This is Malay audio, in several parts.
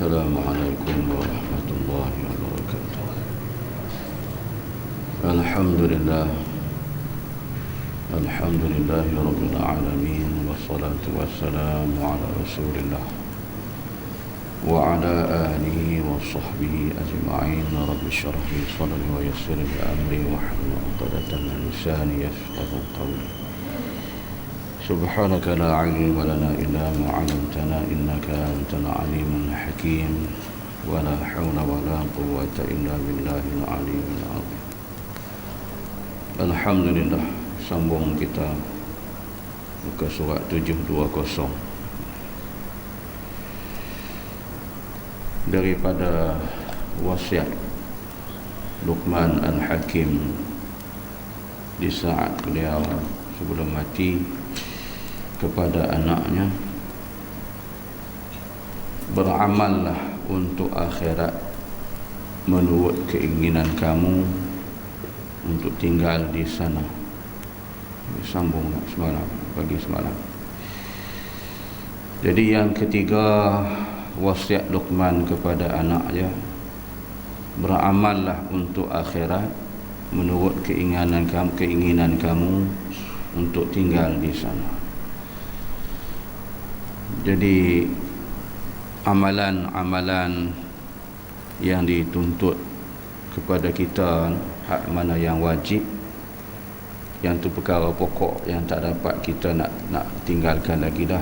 السلام عليكم ورحمة الله وبركاته. الحمد لله رب العالمين، والصلاة والسلام على رسول الله وعلى آله وصحبه أجمعين. رب اشرح لي صدري ويسر لي أمري واحلل عقدة من لساني يفقهوا قولي. سبحانك لا علم لنا إلا ما علمتنا إنك أنت العليم الحكيم، ولا حول ولا قوة إلا بالله العلي العظيم. Alhamdulillah, sambung kita buka surat 720 daripada wasiat Luqman Al-Hakim di saat beliau sebelum mati kepada anaknya, beramallah untuk akhirat menurut keinginan kamu untuk tinggal di sana. Sambung pagi semalam. Jadi yang ketiga, wasiat Luqman kepada anaknya, beramallah untuk akhirat menurut keinginan kamu untuk tinggal di sana. Jadi amalan-amalan yang dituntut kepada kita, hak mana yang wajib, yang tu perkara pokok yang tak dapat kita nak tinggalkan lagi dah.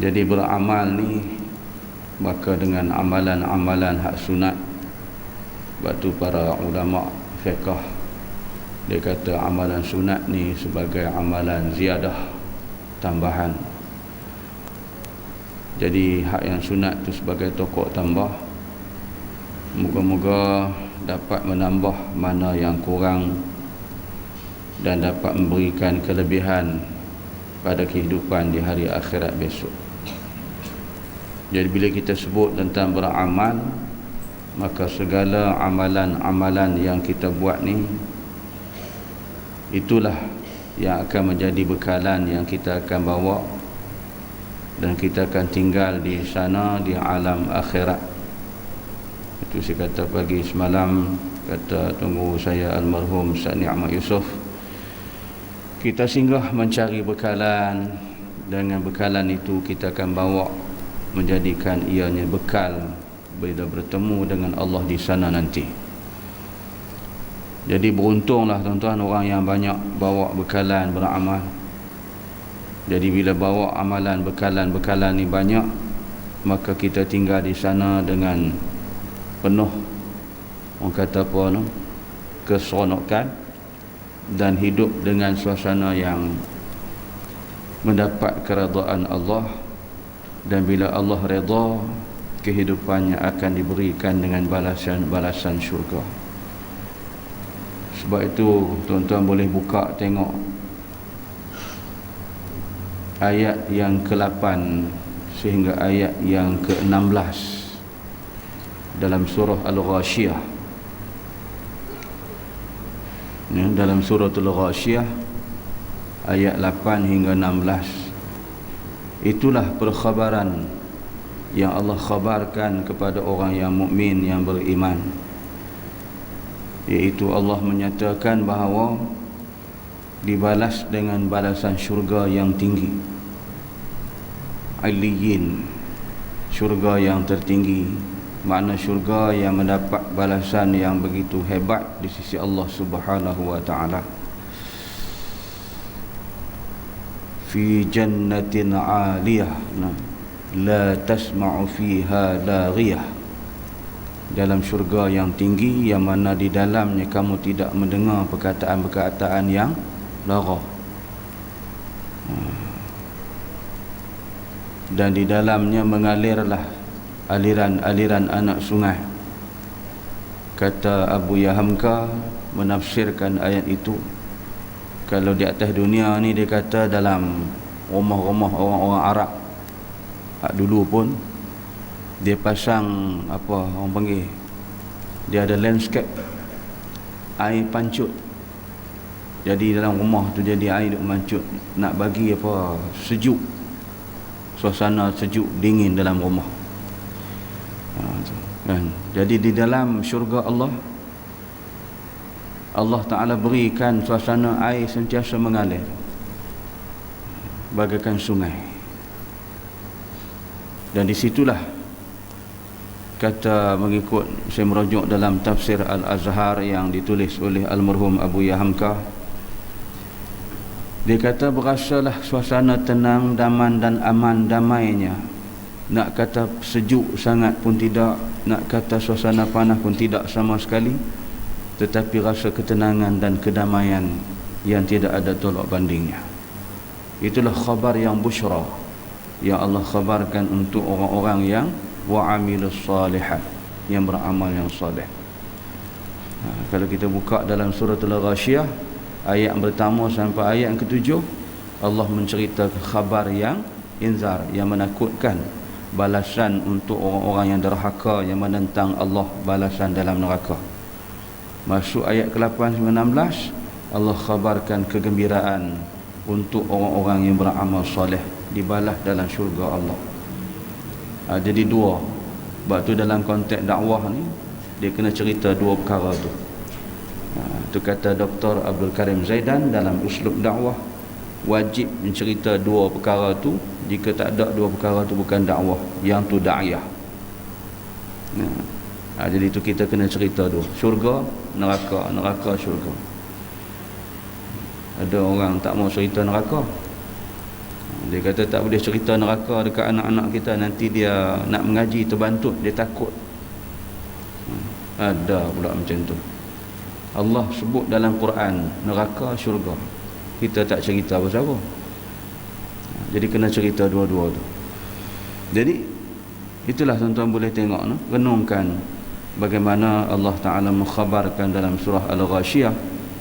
Jadi beramal ni, maka dengan amalan-amalan hak sunat. Sebab tu para ulama fiqh dia kata amalan sunat ni sebagai amalan ziyadah, tambahan. Jadi hak yang sunat tu sebagai tokok tambah. Moga-moga dapat menambah mana yang kurang dan dapat memberikan kelebihan pada kehidupan di hari akhirat besok. Jadi bila kita sebut tentang beramal, maka segala amalan-amalan yang kita buat ni, itulah yang akan menjadi bekalan yang kita akan bawa dan kita akan tinggal di sana, di alam akhirat. Itu saya kata pagi semalam, kata tunggu saya almarhum Ustaz Ni'mat Yusof, kita singgah mencari bekalan. Dengan bekalan itu kita akan bawa, menjadikan ianya bekal bila bertemu dengan Allah di sana nanti. Jadi beruntunglah tuan-tuan orang yang banyak bawa bekalan beramal. Jadi bila bawa amalan bekalan ni banyak, maka kita tinggal di sana dengan penuh, orang kata apa no, keseronokan, dan hidup dengan suasana yang mendapat keredaan Allah. Dan bila Allah redha, kehidupannya akan diberikan dengan balasan syurga. Sebab itu tuan-tuan boleh buka tengok ayat yang ke-8 sehingga ayat yang ke-16 dalam surah Al-Ghashiyah. Dalam surah Al-Ghashiyah ayat 8 hingga 16, itulah perkhabaran yang Allah khabarkan kepada orang yang mukmin, yang beriman, iaitu Allah menyatakan bahawa dibalas dengan balasan syurga yang tinggi, Aliyin, syurga yang tertinggi. Makna syurga yang mendapat balasan yang begitu hebat di sisi Allah Subhanahu wa ta'ala. Fi jannatin 'aliyah la tasma'u fiha laghiyah, dalam syurga yang tinggi yang mana di dalamnya kamu tidak mendengar perkataan-perkataan yang lara. Dan di dalamnya mengalirlah aliran-aliran anak sungai. Kata Abu Yahamka menafsirkan ayat itu, kalau di atas dunia ni dia kata dalam rumah-rumah orang-orang Arab dulu pun dia pasang apa orang panggil, dia ada landscape air pancut. Jadi dalam rumah tu jadi air duk mancut, nak bagi apa sejuk, suasana sejuk dingin dalam rumah. Kan? Jadi di dalam syurga Allah, Allah Ta'ala berikan suasana air sentiasa mengalir bagaikan sungai. Dan disitulah kata, mengikut saya merujuk dalam tafsir Al-Azhar yang ditulis oleh almarhum Abuya Hamka, dia kata berasalah suasana tenang, daman dan aman damainya. Nak kata sejuk sangat pun tidak, nak kata suasana panas pun tidak sama sekali, tetapi rasa ketenangan dan kedamaian yang tidak ada tolak bandingnya. Itulah khabar yang busyra yang Allah khabarkan untuk orang-orang yang wa'amilus salihat, yang beramal yang salih. Kalau kita buka dalam surah Al-Ghasyiyah ayat yang pertama sampai ayat yang ketujuh, Allah menceritakan khabar yang inzar, yang menakutkan, balasan untuk orang-orang yang derhaka, yang menentang Allah, balasan dalam neraka. Masuk ayat ke-8 hingga 16, Allah khabarkan kegembiraan untuk orang-orang yang beramal soleh, dibalas dalam syurga Allah. Jadi dua. Sebab tu dalam konteks dakwah ni dia kena cerita dua perkara tu. Tu kata Dr. Abdul Karim Zaidan dalam uslub dakwah, wajib mencerita dua perkara tu. Jika tak ada dua perkara tu bukan dakwah, yang tu da'iyah. Jadi tu kita kena cerita dua, syurga, neraka, neraka, syurga. Ada orang tak mau cerita neraka. Dia kata tak boleh cerita neraka dekat anak-anak kita, nanti dia nak mengaji terbantut, dia takut. Ada pula macam tu. Allah sebut dalam Quran neraka, syurga, kita tak cerita pasal apa. Jadi kena cerita dua-dua tu. Jadi itulah tuan-tuan boleh tengok, renungkan bagaimana Allah Ta'ala mengkhabarkan dalam surah Al-Ghasyiyah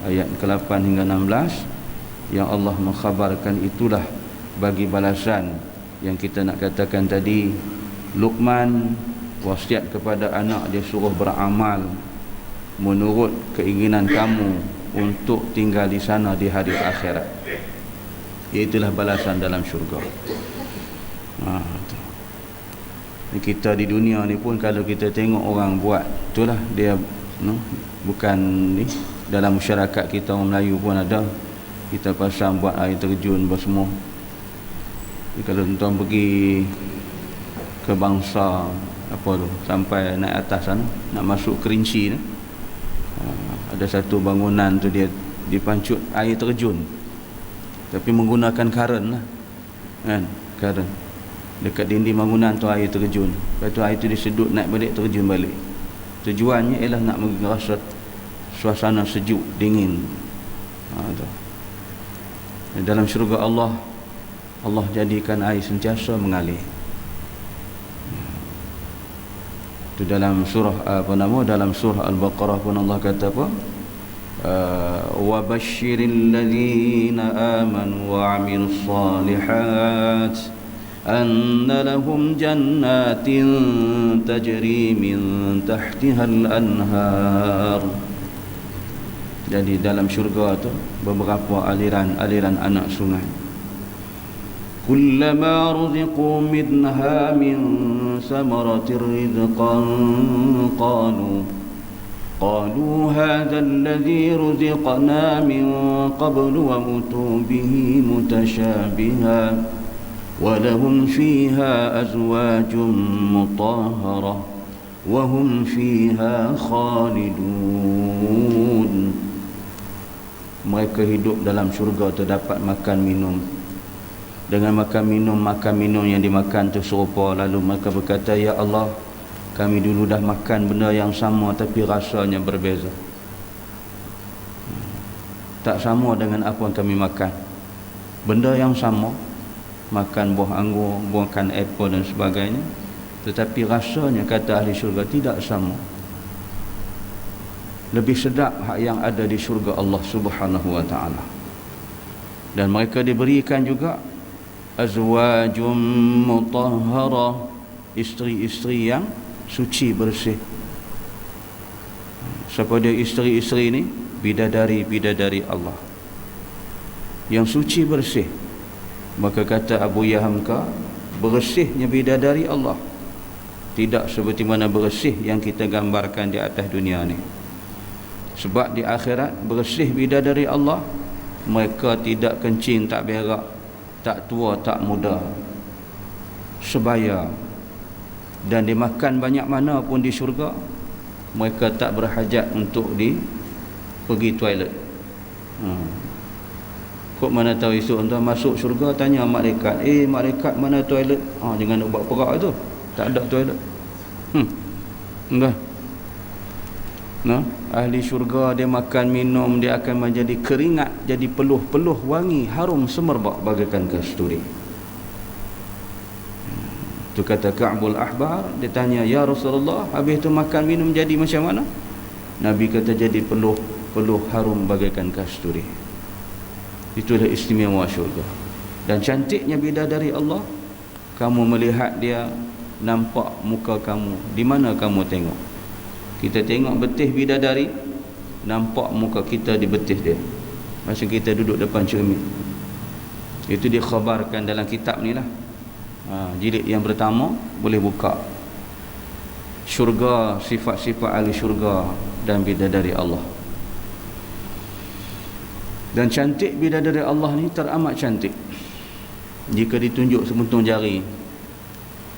ayat ke-8 hingga 16, yang Allah mengkhabarkan itulah bagi balasan yang kita nak katakan tadi. Luqman wasiat kepada anak dia, suruh beramal menurut keinginan kamu untuk tinggal di sana di hari akhirat. Iaitulah balasan dalam syurga. Kita di dunia ni pun kalau kita tengok orang buat, itulah dia bukan ni, dalam masyarakat kita orang Melayu pun ada, kita pasang buat air terjun bersemua. Kalau tuan-tuan pergi ke bangsa apa tu, sampai naik atas sana, nak masuk Kerinci ni, ada satu bangunan tu dia dipancut air terjun, tapi menggunakan karen lah, kan, karen dekat dinding bangunan tu air terjun. Lepas tu air tu disedut, naik balik, terjun balik. Tujuannya ialah nak merasa suasana sejuk, dingin. Dalam syurga Allah, Allah jadikan air sentiasa mengalir. Itu dalam surah dalam surah Al-Baqarah pun Allah kata apa? Wa basyiril ladzina amanu wa 'amilus shalihat anna lahum jannatin tajri min tahtiha al-anhar. Jadi dalam syurga tu beberapa aliran anak sungai. Kullama ruziqu minha min samaratir rizqan qalu hadha alladhi ruziqna min qablu wa utu bihi mutashabiha wa lahum fiha azwajun mutahharah wa hum fiha khalidun. Mereka hidup dalam syurga tu dapat makan minum. Dengan makan minum yang dimakan tu serupa. Lalu mereka berkata, ya Allah, kami dulu dah makan benda yang sama tapi rasanya berbeza. Tak sama dengan apa yang kami makan. Benda yang sama, makan buah anggur, makan apple dan sebagainya, tetapi rasanya, kata ahli syurga, tidak sama. Lebih sedap hak yang ada di syurga Allah Subhanahu wa ta'ala. Dan mereka diberikan juga azwajum mutahharah, isteri-isteri yang suci bersih. Siapa dia isteri-isteri ni? Bidadari-bidadari Allah yang suci bersih. Maka kata Abu Yahamka, bersihnya bidadari Allah tidak seperti mana bersih yang kita gambarkan di atas dunia ni. Sebab di akhirat bersih bidadari Allah, mereka tidak kencing, tak berak, tak tua, tak muda, sebaya, dan dimakan banyak mana pun di syurga. Mereka tak berhajat untuk pergi toilet. Kok mana tahu esok tuan masuk syurga, tanya malaikat, malaikat mana toilet? Jangan nak buat perak tu, tak ada toilet. Enggak. Nah, ahli syurga dia makan minum, dia akan menjadi keringat, jadi peluh-peluh wangi, harum semerbak bagaikan kasturi. Tu kata Ka'bul Ahbar, dia tanya, ya Rasulullah, habis tu makan minum jadi macam mana? Nabi kata jadi peluh harum bagaikan kasturi. Itulah istimewa syurga. Dan cantiknya bidadari Allah, kamu melihat dia, nampak muka kamu, di mana kamu tengok? Kita tengok betih bidadari, nampak muka kita di betih dia masa kita duduk depan cermin. Itu dikhabarkan dalam kitab ni lah. Jilid yang pertama boleh buka, syurga, sifat-sifat ahli syurga dan bidadari Allah. Dan cantik bidadari Allah ni teramat cantik. Jika ditunjuk sepuntung jari,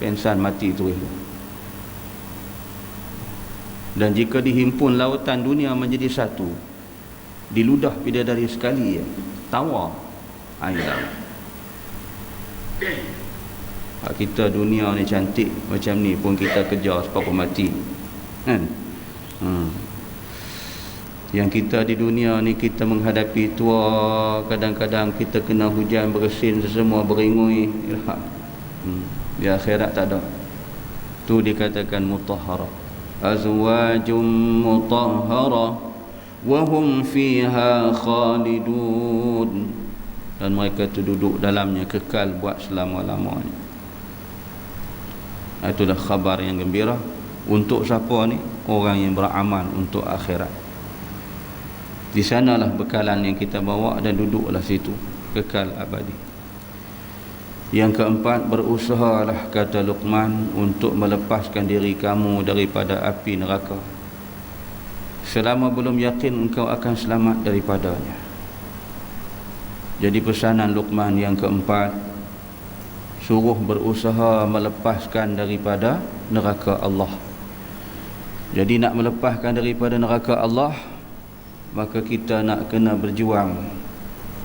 pensan mati terus. Dan jika dihimpun lautan dunia menjadi satu, diludah bidadari sekali, tawa air laut. Kita dunia ni cantik macam ni pun kita kejar separuh mati, kan? Yang kita di dunia ni, kita menghadapi tua, kadang-kadang kita kena hujan bersin, semua beringui. Di akhirat tak ada. Tu dikatakan mutahhara, azwajum mutahhara wa hum fiha khalidun, dan mereka tu duduk dalamnya kekal buat selama-lamanya. Itulah khabar yang gembira untuk siapa ni? Orang yang beramal untuk akhirat. Di sanalah bekalan yang kita bawa, dan duduklah situ kekal abadi. Yang keempat, berusahalah, kata Luqman, untuk melepaskan diri kamu daripada api neraka selama belum yakin engkau akan selamat daripadanya. Jadi pesanan Luqman yang keempat, suruh berusaha melepaskan daripada neraka Allah. Jadi nak melepaskan daripada neraka Allah, maka kita nak kena berjuang,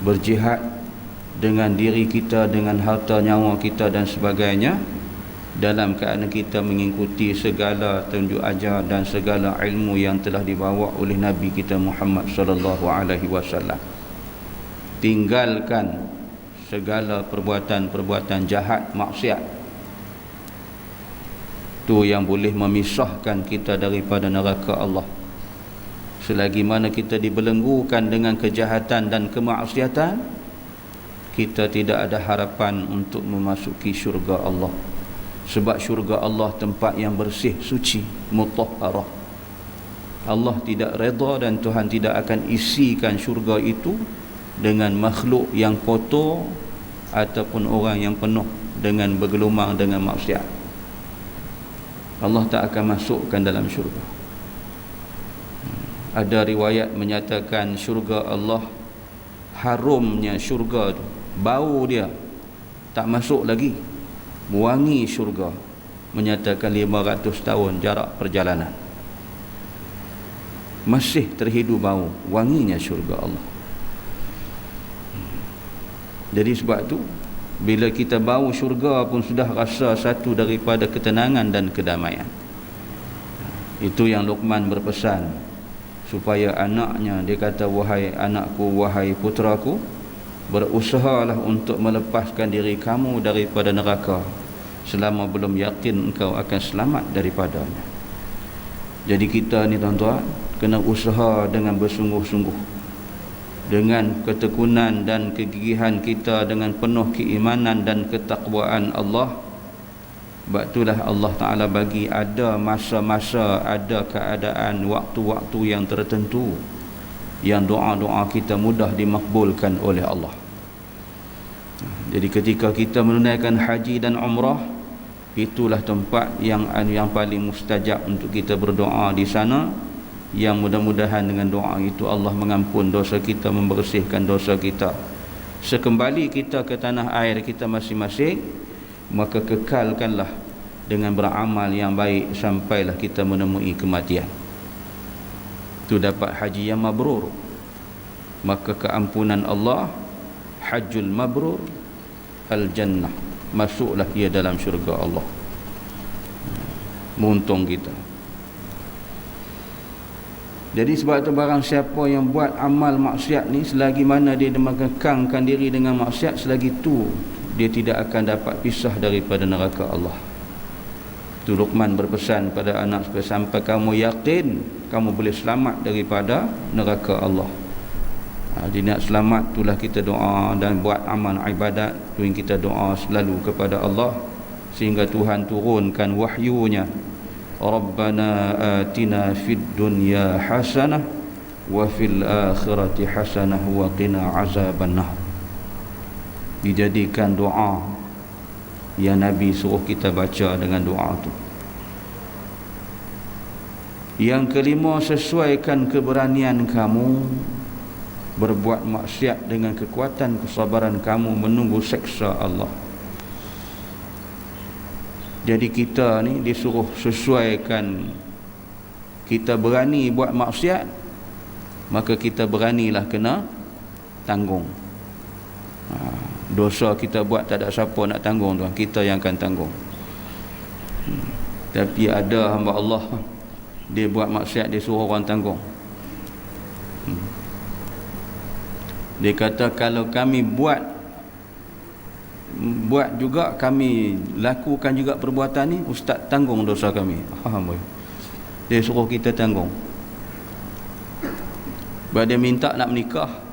berjihad dengan diri kita, dengan harta nyawa kita dan sebagainya, dalam keadaan kita mengikuti segala tunjuk ajar dan segala ilmu yang telah dibawa oleh Nabi kita Muhammad sallallahu alaihi wasallam. Tinggalkan segala perbuatan-perbuatan jahat, maksiat, tu yang boleh memisahkan kita daripada neraka Allah. Selagi mana kita dibelenggukan dengan kejahatan dan kemaksiatan, kita tidak ada harapan untuk memasuki syurga Allah. Sebab syurga Allah tempat yang bersih, suci, mutahharah. Allah tidak redha dan Tuhan tidak akan isikan syurga itu dengan makhluk yang kotor ataupun orang yang penuh dengan bergelumang dengan maksiat. Allah tak akan masukkan dalam syurga. Ada riwayat menyatakan syurga Allah, harumnya syurga tu, bau dia tak masuk lagi, wangi syurga, menyatakan 500 tahun jarak perjalanan masih terhidu bau wanginya syurga Allah. Jadi sebab tu bila kita bau syurga pun sudah rasa satu daripada ketenangan dan kedamaian. Itu yang Luqman berpesan supaya anaknya, dia kata, wahai anakku, wahai putraku, berusahalah untuk melepaskan diri kamu daripada neraka selama belum yakin engkau akan selamat daripadanya. Jadi kita ni tuan-tuan kena usaha dengan bersungguh-sungguh, dengan ketekunan dan kegigihan kita, dengan penuh keimanan dan ketakwaan Allah. Sebab itulah Allah Ta'ala bagi ada masa-masa, ada keadaan, waktu-waktu yang tertentu yang doa-doa kita mudah dimakbulkan oleh Allah. Jadi ketika kita menunaikan haji dan umrah, itulah tempat yang paling mustajab untuk kita berdoa di sana, yang mudah-mudahan dengan doa itu Allah mengampun dosa kita, membersihkan dosa kita. Sekembali kita ke tanah air kita masing-masing, maka kekalkanlah dengan beramal yang baik sampailah kita menemui kematian. Itu dapat haji yang mabrur, maka keampunan Allah, hajjul mabrur, al-jannah, masuklah ia dalam syurga Allah. Menuntung kita. Jadi sebab itu barang siapa yang buat amal maksiat ni, selagi mana dia mengekangkan diri dengan maksiat, selagi itu dia tidak akan dapat pisah daripada neraka Allah. Itu Luqman berpesan pada anak supaya sampai kamu yakin kamu boleh selamat daripada neraka Allah. Jadi nak selamat itulah kita doa dan buat amal ibadat, tu yang kita doa selalu kepada Allah sehingga Tuhan turunkan wahyunya. Rabbana atina fid dunya hasanah wa fil akhirati hasanah wa qina azabannar. Dijadikan doa yang Nabi suruh kita baca dengan doa tu. Yang kelima, sesuaikan keberanian kamu berbuat maksiat dengan kekuatan kesabaran kamu menunggu seksa Allah. Jadi kita ni disuruh sesuaikan, kita berani buat maksiat, maka kita beranilah kena tanggung. Dosa kita buat tak ada siapa nak tanggung tu, kita yang akan tanggung. Tapi ada hamba Allah, dia buat maksiat dia suruh orang tanggung. Dia kata kalau kami buat juga, kami lakukan juga perbuatan ni, ustaz tanggung dosa kami. Dia suruh kita tanggung. Bila dia minta nak menikah,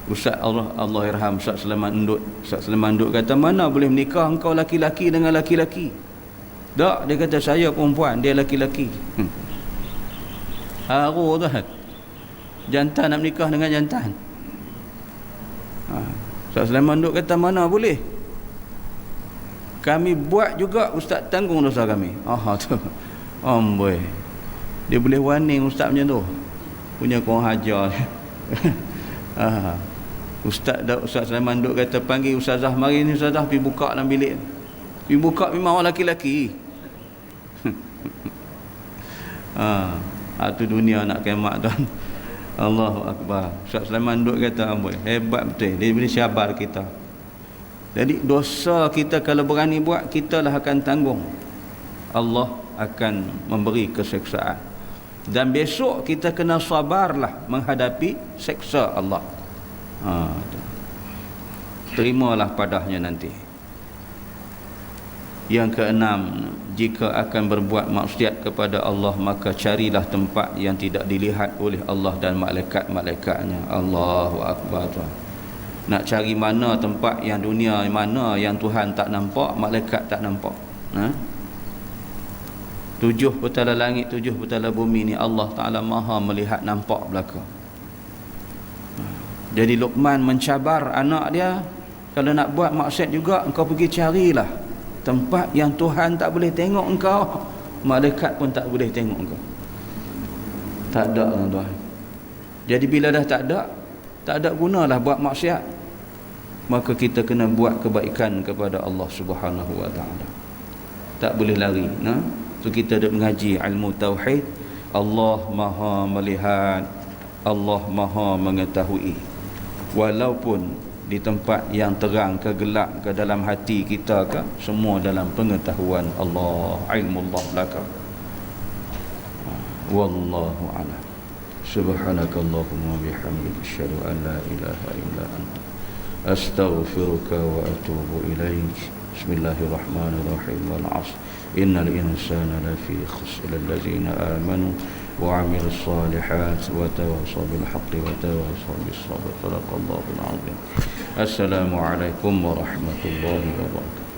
Ustaz Allah irham Ustaz Sulaiman Ndut. Ustaz Sulaiman Ndut kata, mana boleh menikah engkau laki-laki dengan laki-laki? Tak, dia kata saya perempuan, dia laki-laki. Haru tu, jantan nak menikah dengan jantan. Ustaz Sulaiman Ndut kata mana boleh, kami buat juga, ustaz tanggung dosa kami. Tu amboi, dia boleh warning ustaz macam tu, punya kurang hajar. Ustaz Sulaiman Ndut kata panggil ustazah, mari ni ustazah pergi buka dalam bilik. Pergi buka memang orang laki-laki. Tu dunia nak kiamat tuan. Allahu Akbar. Ustaz Sulaiman Ndut kata amboi, hebat betul, dia boleh syabar kita. Jadi dosa kita kalau berani buat, kita lah akan tanggung. Allah akan memberi keseksaan. Dan besok kita kena sabarlah menghadapi seksa Allah. Terimalah padahnya nanti. Yang keenam, jika akan berbuat maksiat kepada Allah, maka carilah tempat yang tidak dilihat oleh Allah dan malaikat-malaikatnya. Allahu Akbar. Nak cari mana tempat yang dunia, mana yang Tuhan tak nampak, malaikat tak nampak. 7 petala langit, 7 petala bumi ni Allah Ta'ala maha melihat, nampak belaka. Jadi Luqman mencabar anak dia, kalau nak buat maksiat juga, engkau pergi carilah tempat yang Tuhan tak boleh tengok engkau, malaikat pun tak boleh tengok engkau. Tak ada tuan-tuan. Jadi bila dah tak ada gunalah buat maksiat. Maka kita kena buat kebaikan kepada Allah Subhanahu wa taala. Tak boleh lari. So kita duk mengaji ilmu tauhid, Allah Maha melihat, Allah Maha mengetahui. Walaupun di tempat yang terang ke gelap ke dalam hati kita ke, semua dalam pengetahuan Allah, ilmullah laka. Wallahu a'lam. Subhanakallahumma bihamdika asyhadu an la ilaha illa anta astaghfiruka wa atubu ilaik. Bismillahirrahmanirrahim. Wal 'ashr innal insana lafi khusr illa allazina amanu وعمل الصالحات وتواصوا بالحق وتواصوا بالصبر. صدق الله العظيم. السلام عليكم ورحمة الله وبركاته.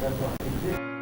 satu hadis